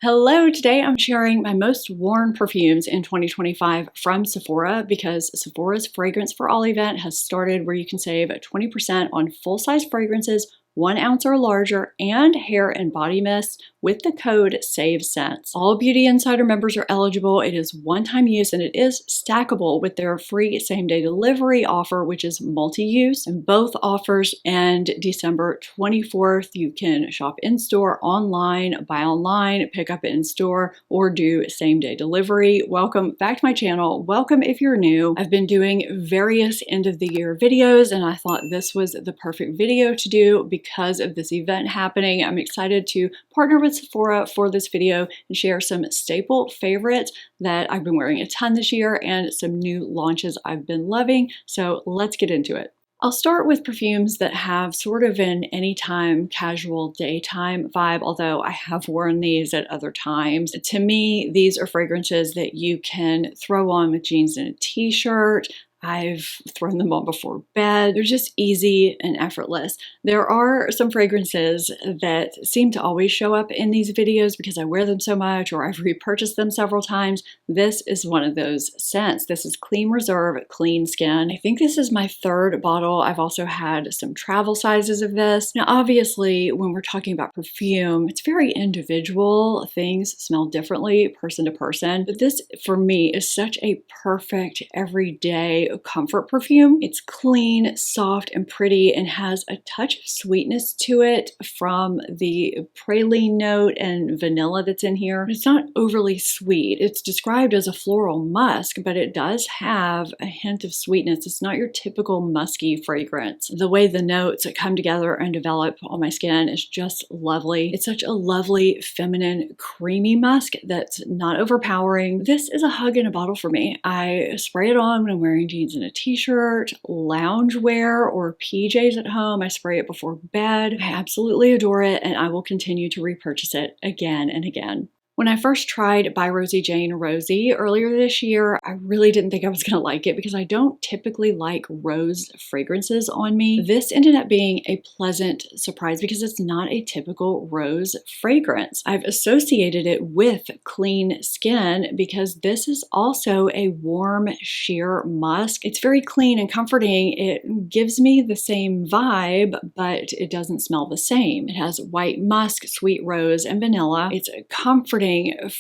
Hello, today I'm sharing my most worn perfumes in 2025 from Sephora because Sephora's Fragrance for All event has started where you can save 20% on full-size fragrances 1 ounce or larger and hair and body mist with the code SAVESCENTS. All Beauty Insider members are eligible. It is one-time use and it is stackable with their free same-day delivery offer, which is multi-use. And both offers end December 24th. You can shop in-store, online, buy online, pick up in-store, or do same-day delivery. Welcome back to my channel. Welcome if you're new. I've been doing various end-of-the-year videos and I thought this was the perfect video to do because of this event happening. I'm excited to partner with Sephora for this video and share some staple favorites that I've been wearing a ton this year and some new launches I've been loving. So let's get into it. I'll start with perfumes that have sort of an anytime, casual, daytime vibe, although I have worn these at other times. To me, these are fragrances that you can throw on with jeans and a t-shirt. I've thrown them on before bed. They're just easy and effortless. There are some fragrances that seem to always show up in these videos because I wear them so much or I've repurchased them several times. This is one of those scents. This is Clean Reserve Clean Skin. I think this is my 3rd bottle. I've also had some travel sizes of this. Now, obviously, when we're talking about perfume, it's very individual. Things smell differently person to person. But this, for me, is such a perfect everyday comfort perfume. It's clean, soft, and pretty and has a touch of sweetness to it from the praline note and vanilla that's in here. It's not overly sweet. It's described as a floral musk, but it does have a hint of sweetness. It's not your typical musky fragrance. The way the notes come together and develop on my skin is just lovely. It's such a lovely, feminine, creamy musk that's not overpowering. This is a hug in a bottle for me. I spray it on when I'm wearing jeans and a t-shirt, loungewear, or PJs at home. I spray it before bed. I absolutely adore it and I will continue to repurchase it again and again. When I first tried By Rosie Jane Rosie earlier this year, I really didn't think I was going to like it because I don't typically like rose fragrances on me. This ended up being a pleasant surprise because it's not a typical rose fragrance. I've associated it with clean skin because this is also a warm, sheer musk. It's very clean and comforting. It gives me the same vibe, but it doesn't smell the same. It has white musk, sweet rose, and vanilla. It's comforting,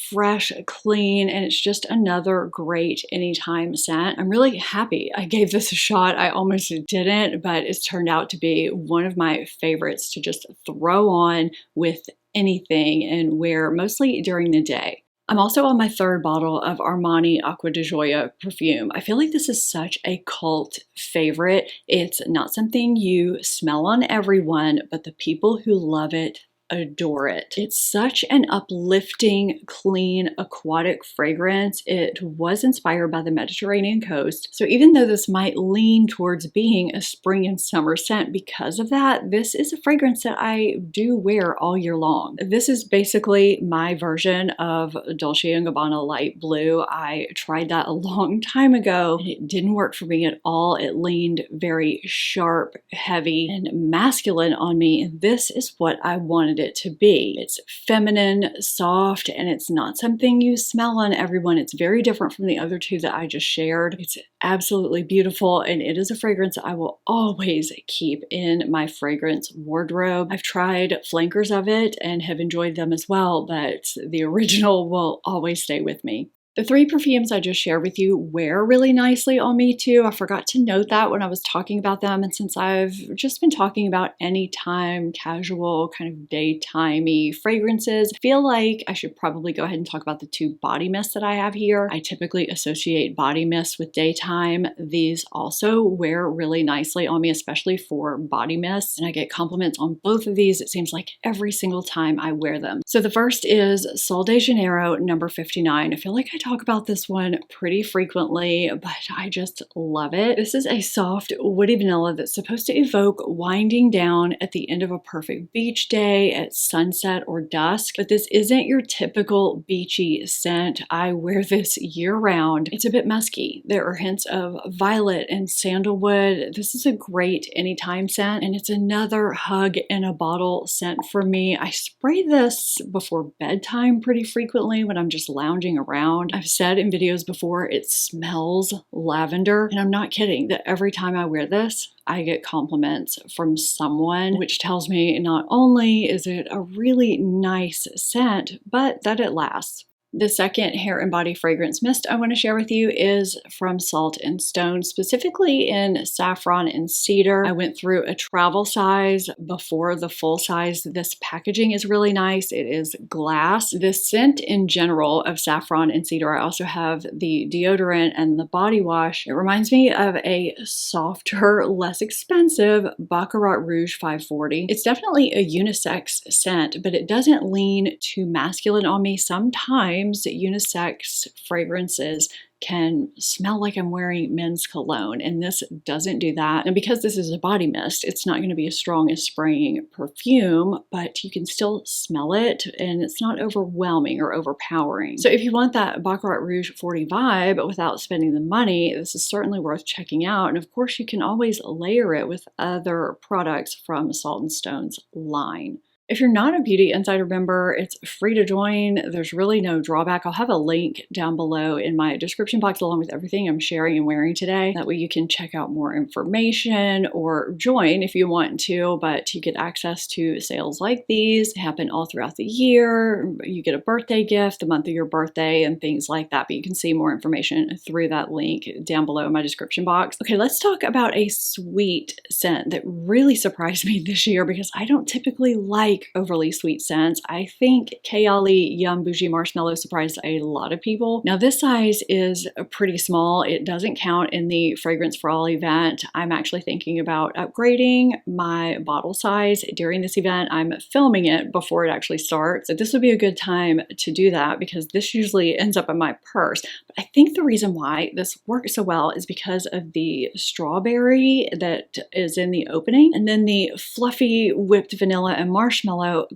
fresh, clean, and it's just another great anytime scent. I'm really happy I gave this a shot. I almost didn't, but it's turned out to be one of my favorites to just throw on with anything and wear mostly during the day. I'm also on my 3rd bottle of Armani Acqua di Gioia perfume. I feel like this is such a cult favorite. It's not something you smell on everyone, but the people who love it adore it. It's such an uplifting, clean, aquatic fragrance. It was inspired by the Mediterranean coast. So even though this might lean towards being a spring and summer scent because of that, this is a fragrance that I do wear all year long. This is basically my version of Dolce & Gabbana Light Blue. I tried that a long time ago and it didn't work for me at all. It leaned very sharp, heavy, and masculine on me. And this is what I wanted it to be. It's feminine, soft, and it's not something you smell on everyone. It's very different from the other two that I just shared. It's absolutely beautiful, and it is a fragrance I will always keep in my fragrance wardrobe. I've tried flankers of it and have enjoyed them as well, but the original will always stay with me. The 3 perfumes I just shared with you wear really nicely on me too. I forgot to note that when I was talking about them, and since I've just been talking about anytime, casual, kind of daytimey fragrances, I feel like I should probably go ahead and talk about the 2 body mists that I have here. I typically associate body mists with daytime. These also wear really nicely on me, especially for body mists, and I get compliments on both of these, it seems like every single time I wear them. So the first is Sol de Janeiro number 59. I feel like I talk about this one pretty frequently, but I just love it. This is a soft woody vanilla that's supposed to evoke winding down at the end of a perfect beach day at sunset or dusk, but this isn't your typical beachy scent. I wear this year round. It's a bit musky. There are hints of violet and sandalwood. This is a great anytime scent, and it's another hug in a bottle scent for me. I spray this before bedtime pretty frequently when I'm just lounging around. I've said in videos before, it smells lavender, and I'm not kidding that every time I wear this, I get compliments from someone, which tells me not only is it a really nice scent, but that it lasts. The second hair and body fragrance mist I want to share with you is from Salt and Stone, specifically in saffron and cedar. I went through a travel size before the full size. This packaging is really nice. It is glass. This scent in general of saffron and cedar, I also have the deodorant and the body wash. It reminds me of a softer, less expensive Baccarat Rouge 540. It's definitely a unisex scent, but it doesn't lean too masculine on me. Sometimes unisex fragrances can smell like I'm wearing men's cologne, and this doesn't do that. And because this is a body mist, it's not going to be as strong as spraying perfume, but you can still smell it, and it's not overwhelming or overpowering. So if you want that Baccarat Rouge 40 vibe without spending the money, this is certainly worth checking out. And of course, you can always layer it with other products from Salt and Stone's line. If you're not a Beauty Insider member, it's free to join. There's really no drawback. I'll have a link down below in my description box along with everything I'm sharing and wearing today. That way you can check out more information or join if you want to, but you get access to sales like these. They happen all throughout the year. You get a birthday gift the month of your birthday and things like that, but you can see more information through that link down below in my description box. Okay, let's talk about a sweet scent that really surprised me this year because I don't typically like overly sweet scents. I think Kayali Yum Bougie Marshmallow surprised a lot of people. Now this size is pretty small. It doesn't count in the Fragrance for All event. I'm actually thinking about upgrading my bottle size during this event. I'm filming it before it actually starts. So this would be a good time to do that because this usually ends up in my purse. But I think the reason why this works so well is because of the strawberry that is in the opening, and then the fluffy whipped vanilla and marshmallow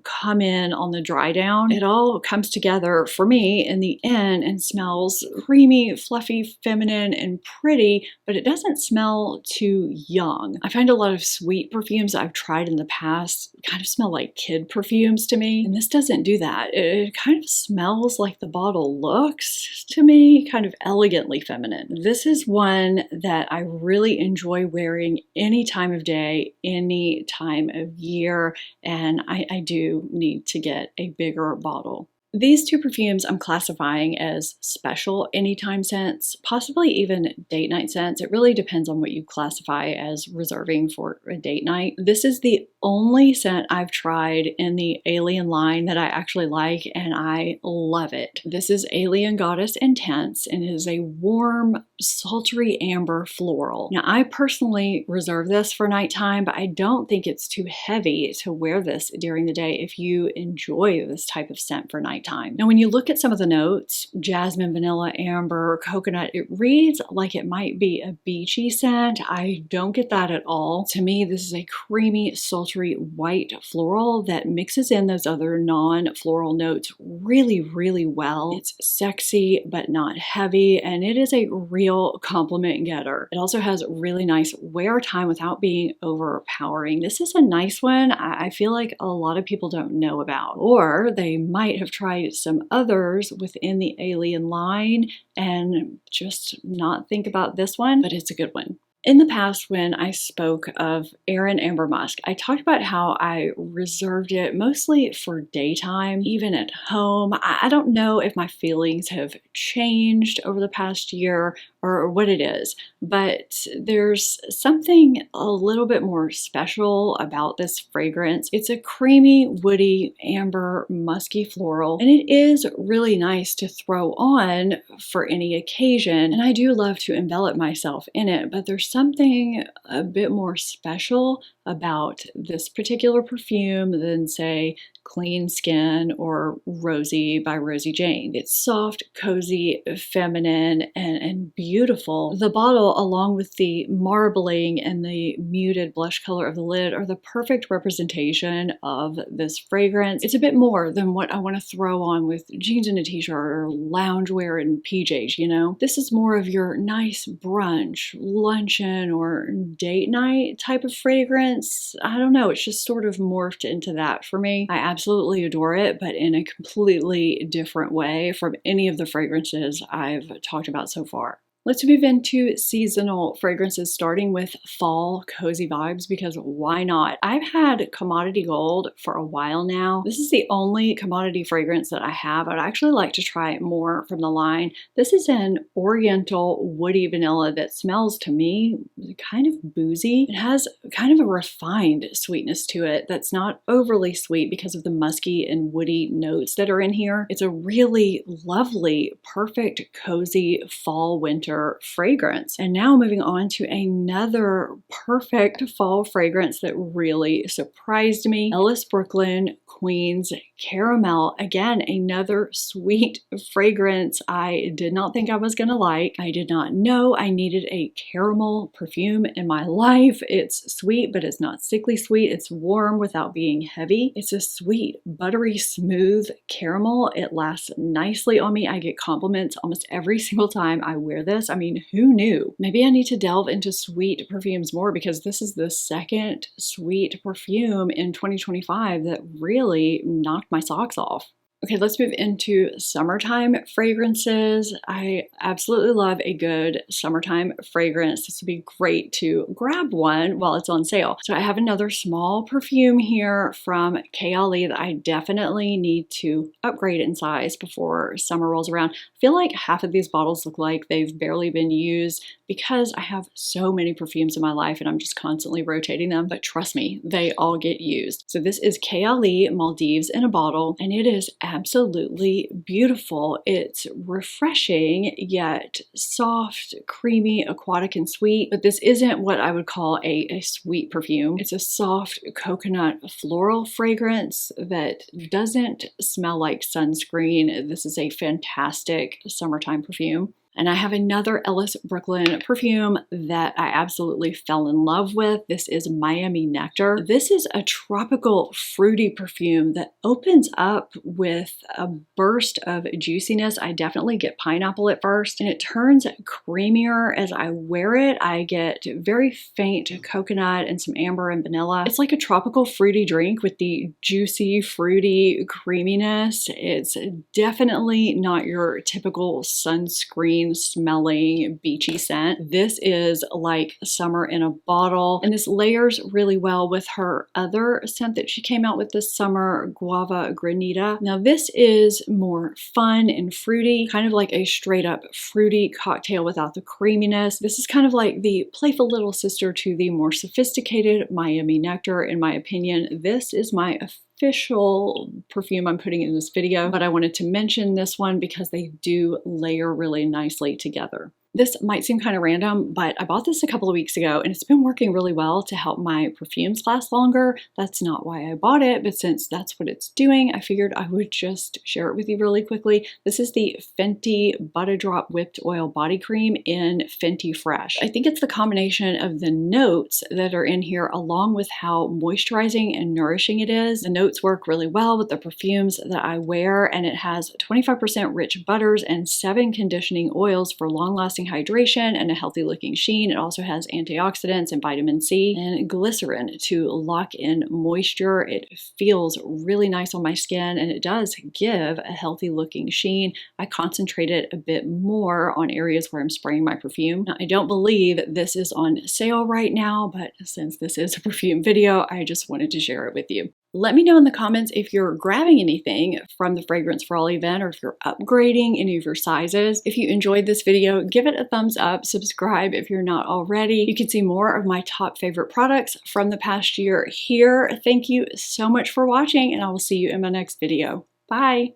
come in on the dry down. It all comes together for me in the end and smells creamy, fluffy, feminine, and pretty, but it doesn't smell too young. I find a lot of sweet perfumes I've tried in the past kind of smell like kid perfumes to me, and this doesn't do that. It kind of smells like the bottle looks to me, kind of elegantly feminine. This is one that I really enjoy wearing any time of day, any time of year, and I do need to get a bigger bottle. These two perfumes I'm classifying as special anytime scents, possibly even date night scents. It really depends on what you classify as reserving for a date night. This is the only scent I've tried in the Alien line that I actually like, and I love it. This is Alien Goddess Intense, and it is a warm, sultry amber floral. Now, I personally reserve this for nighttime, but I don't think it's too heavy to wear this during the day if you enjoy this type of scent for nighttime. Now, when you look at some of the notes, jasmine, vanilla, amber, coconut, it reads like it might be a beachy scent. I don't get that at all. To me, this is a creamy, sultry white floral that mixes in those other non-floral notes really, really well. It's sexy, but not heavy, and it is a real compliment getter. It also has really nice wear time without being overpowering. This is a nice one I feel like a lot of people don't know about, or they might have tried some others within the Alien line and just not think about this one, but it's a good one. In the past, when I spoke of Erin Amber Musk, I talked about how I reserved it mostly for daytime, even at home. I don't know if my feelings have changed over the past year or what it is, but there's something a little bit more special about this fragrance. It's a creamy, woody, amber, musky floral, and it is really nice to throw on for any occasion. And I do love to envelop myself in it, but there's something a bit more special about this particular perfume than, say, Clean Skin or Rosy by Rosie Jane. It's soft, cozy, feminine, and beautiful. The bottle, along with the marbling and the muted blush color of the lid, are the perfect representation of this fragrance. It's a bit more than what I want to throw on with jeans and a t-shirt or loungewear and PJs, you know? This is more of your nice brunch, luncheon, or date night type of fragrance. I don't know, it's just sort of morphed into that for me. I absolutely adore it, but in a completely different way from any of the fragrances I've talked about so far. Let's move into seasonal fragrances, starting with fall cozy vibes, because why not? I've had Commodity Gold for a while now. This is the only commodity fragrance that I have. I'd actually like to try more from the line. This is an oriental woody vanilla that smells, to me, kind of boozy. It has kind of a refined sweetness to it that's not overly sweet because of the musky and woody notes that are in here. It's a really lovely, perfect, cozy fall winter fragrance. And now moving on to another perfect fall fragrance that really surprised me. Ellis Brooklyn Queen's Caramel. Again, another sweet fragrance I did not think I was gonna like. I did not know I needed a caramel perfume in my life. It's sweet, but it's not sickly sweet. It's warm without being heavy. It's a sweet, buttery, smooth caramel. It lasts nicely on me. I get compliments almost every single time I wear this. I mean, who knew? Maybe I need to delve into sweet perfumes more, because this is the second sweet perfume in 2025 that really knocked my socks off. Okay, let's move into summertime fragrances. I absolutely love a good summertime fragrance. This would be great to grab one while it's on sale. So I have another small perfume here from Kayali that I definitely need to upgrade in size before summer rolls around. I feel like half of these bottles look like they've barely been used because I have so many perfumes in my life and I'm just constantly rotating them. But trust me, they all get used. So this is Kayali Maldives in a bottle, and it is absolutely beautiful. It's refreshing, yet soft, creamy, aquatic, and sweet. But this isn't what I would call a sweet perfume. It's a soft coconut floral fragrance that doesn't smell like sunscreen. This is a fantastic summertime perfume. And I have another Ellis Brooklyn perfume that I absolutely fell in love with. This is Miami Nectar. This is a tropical fruity perfume that opens up with a burst of juiciness. I definitely get pineapple at first, and it turns creamier as I wear it. I get very faint coconut and some amber and vanilla. It's like a tropical fruity drink with the juicy, fruity creaminess. It's definitely not your typical sunscreen smelling beachy scent. This is like summer in a bottle, and this layers really well with her other scent that she came out with this summer, Guava Granita. Now this is more fun and fruity, kind of like a straight up fruity cocktail without the creaminess. This is kind of like the playful little sister to the more sophisticated Miami Nectar, in my opinion. This is my official perfume I'm putting in this video, but I wanted to mention this one because they do layer really nicely together. This might seem kind of random, but I bought this a couple of weeks ago and it's been working really well to help my perfumes last longer. That's not why I bought it, but since that's what it's doing, I figured I would just share it with you really quickly. This is the Fenty Butter Drop Whipped Oil Body Cream in Fenty Fresh. I think it's the combination of the notes that are in here along with how moisturizing and nourishing it is. The notes work really well with the perfumes that I wear, and it has 25% rich butters and 7 conditioning oils for long-lasting hydration and a healthy looking sheen. It also has antioxidants and vitamin C and glycerin to lock in moisture. It feels really nice on my skin, and it does give a healthy looking sheen. I concentrate it a bit more on areas where I'm spraying my perfume. Now, I don't believe this is on sale right now, but since this is a perfume video, I just wanted to share it with you. Let me know in the comments if you're grabbing anything from the Fragrance for All event or if you're upgrading any of your sizes. If you enjoyed this video, give it a thumbs up, subscribe if you're not already. You can see more of my top favorite products from the past year here. Thank you so much for watching, and I will see you in my next video. Bye!